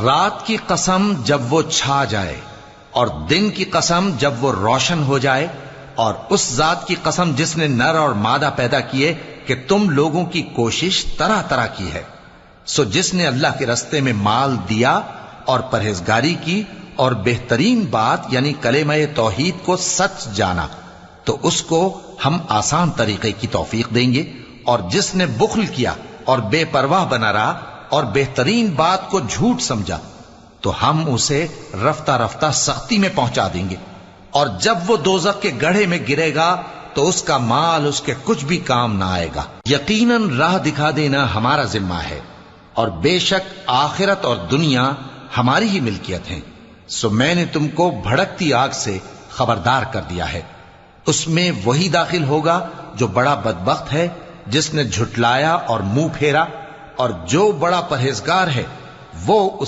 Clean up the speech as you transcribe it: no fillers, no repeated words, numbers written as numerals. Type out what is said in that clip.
रात की कसम जब वो छा जाए और दिन की कसम जब वो रोशन हो जाए, और उस जात की कसम जिसने नर और मादा पैदा किए कि तुम लोगों की कोशिश तरह तरह की है। सो जिसने अल्लाह के रस्ते में माल दिया और परहेजगारी की और बेहतरीन बात यानी कलेमा तौहीद को सच जाना, तो उसको हम आसान तरीके की तौफीक देंगे। और जिसने बुख्ल किया और बेपरवाह बना रहा और बेहतरीन बात को झूठ समझा, तो हम उसे रफ्ता रफ्ता सख्ती में पहुंचा देंगे। और जब वो दोजख के गड्ढे में गिरेगा तो उसका माल उसके कुछ भी काम ना आएगा। यकीनन राह दिखा देना हमारा जिम्मा है, और बेशक आखिरत और दुनिया हमारी ही मिल्कियत है। सो मैंने तुमको भड़कती आग से खबरदार कर दिया है। उसमें वही दाखिल होगा जो बड़ा बदबख्त है, जिसने झुटलाया और मुंह फेरा, और जो बड़ा परहेजगार है वो उस